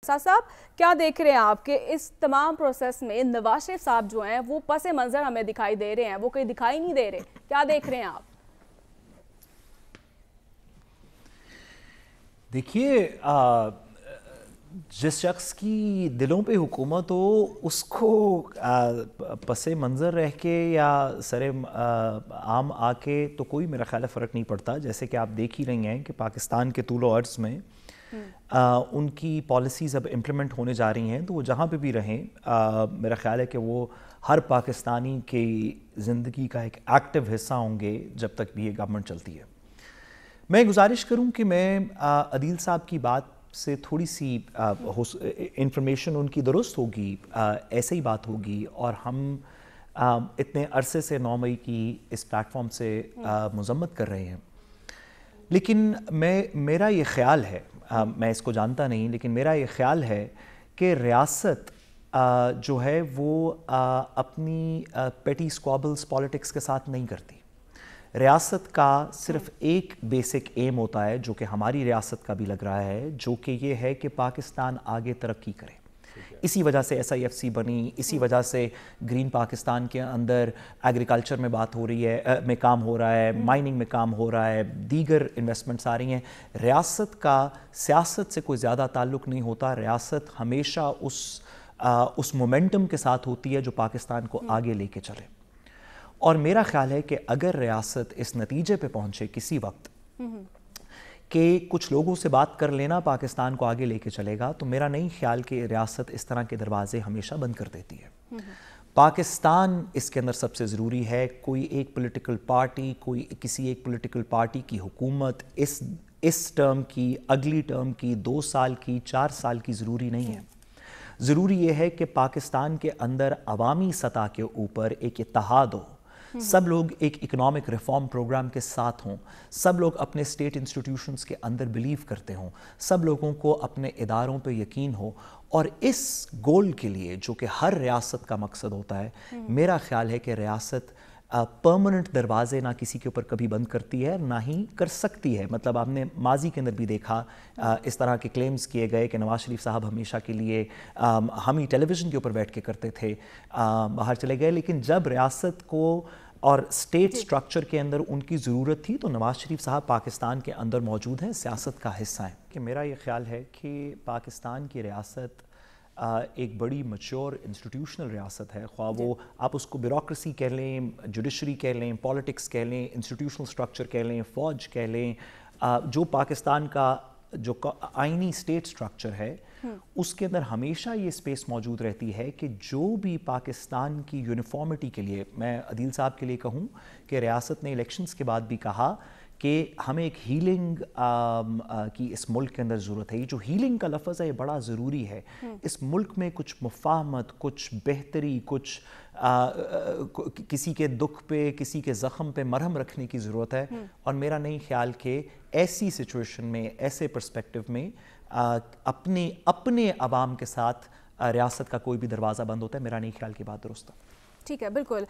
صاحب کیا دیکھ رہے ہیں آپ کہ اس تمام پروسیس میں نواز شریف صاحب جو ہیں وہ پس منظر ہمیں دکھائی دے رہے ہیں، وہ کہیں دکھائی نہیں دے رہے، کیا دیکھ رہے ہیں آپ؟ دیکھیے جس شخص کی دلوں پہ حکومت ہو اس کو پس منظر رہ کے یا سر عام آ کے تو کوئی میرا خیال ہے فرق نہیں پڑتا. جیسے کہ آپ دیکھ ہی رہی ہیں کہ پاکستان کے طول و عرض میں ان کی پالیسیز اب امپلیمنٹ ہونے جا رہی ہیں، تو وہ جہاں پہ بھی رہیں میرا خیال ہے کہ وہ ہر پاکستانی کی زندگی کا ایک ایکٹیو حصہ ہوں گے جب تک بھی یہ گورنمنٹ چلتی ہے. میں گزارش کروں کہ میں عدیل صاحب کی بات سے تھوڑی سی انفارمیشن ان کی درست ہوگی، ایسے ہی بات ہوگی، اور ہم اتنے عرصے سے 9 مئی کی اس پلیٹ فارم سے مذمت کر رہے ہیں. لیکن میرا یہ خیال ہے، میں اس کو جانتا نہیں، لیکن میرا یہ خیال ہے کہ ریاست جو ہے وہ اپنی پیٹی اسکوابلز پالیٹکس کے ساتھ نہیں کرتی. ریاست کا صرف ایک بیسک ایم ہوتا ہے جو کہ ہماری ریاست کا بھی لگ رہا ہے، جو کہ یہ ہے کہ پاکستان آگے ترقی کرے. اسی وجہ سے SIFC بنی، اسی وجہ سے گرین پاکستان کے اندر ایگریکلچر میں بات ہو رہی ہے، میں کام ہو رہا ہے، مائننگ میں کام ہو رہا ہے، دیگر انویسٹمنٹس آ رہی ہیں. ریاست کا سیاست سے کوئی زیادہ تعلق نہیں ہوتا. ریاست ہمیشہ اس مومنٹم کے ساتھ ہوتی ہے جو پاکستان کو آگے لے کے چلے. اور میرا خیال ہے کہ اگر ریاست اس نتیجے پہ پہنچے کسی وقت کہ کچھ لوگوں سے بات کر لینا پاکستان کو آگے لے کے چلے گا، تو میرا نہیں خیال کہ ریاست اس طرح کے دروازے ہمیشہ بند کر دیتی ہے. پاکستان اس کے اندر سب سے ضروری ہے. کوئی ایک پولیٹیکل پارٹی، کسی ایک پولیٹیکل پارٹی کی حکومت اس ٹرم کی، اگلی ٹرم کی، 2 سال کی، 4 سال کی ضروری نہیں ہے. ضروری یہ ہے کہ پاکستان کے اندر عوامی سطح کے اوپر ایک اتحاد ہو، سب لوگ ایک اکنامک ریفارم پروگرام کے ساتھ ہوں، سب لوگ اپنے اسٹیٹ انسٹیٹیوشنز کے اندر بلیو کرتے ہوں، سب لوگوں کو اپنے اداروں پہ یقین ہو. اور اس گول کے لیے جو کہ ہر ریاست کا مقصد ہوتا ہے، میرا خیال ہے کہ ریاست پرماننٹ دروازے نہ کسی کے اوپر کبھی بند کرتی ہے، نہ ہی کر سکتی ہے. مطلب آپ نے ماضی کے اندر بھی دیکھا اس طرح کے کلیمز کیے گئے کہ نواز شریف صاحب ہمیشہ کے لیے ہم ہی ٹیلی ویژن کے اوپر بیٹھ کے کرتے تھے، باہر چلے گئے. لیکن جب ریاست کو اور اسٹیٹ سٹرکچر کے اندر ان کی ضرورت تھی تو نواز شریف صاحب پاکستان کے اندر موجود ہیں، سیاست کا حصہ ہیں. کہ میرا یہ خیال ہے کہ پاکستان کی ریاست ایک بڑی میچور انسٹیٹیوشنل ریاست ہے، خواہ وہ آپ اس کو بیوروکریسی کہہ لیں، جوڈیشری کہہ لیں، پالیٹکس کہہ لیں، انسٹیٹیوشنل سٹرکچر کہہ لیں، فوج کہہ لیں. جو پاکستان کا جو آئینی اسٹیٹ سٹرکچر ہے اس کے اندر ہمیشہ یہ اسپیس موجود رہتی ہے کہ جو بھی پاکستان کی یونیفارمٹی کے لیے، میں عدیل صاحب کے لیے کہوں کہ ریاست نے الیکشنز کے بعد بھی کہا کہ ہمیں ایک ہیلنگ کی اس ملک کے اندر ضرورت ہے. یہ جو ہیلنگ کا لفظ ہے یہ بڑا ضروری ہے. اس ملک میں کچھ مفاہمت، کچھ بہتری، کچھ کسی کے دکھ پہ، کسی کے زخم پہ مرہم رکھنے کی ضرورت ہے. اور میرا نہیں خیال کہ ایسی سچویشن میں، ایسے پرسپیکٹو میں اپنے عوام کے ساتھ ریاست کا کوئی بھی دروازہ بند ہوتا ہے. میرا نہیں خیال کی بات درست ہے. ٹھیک ہے، بالکل.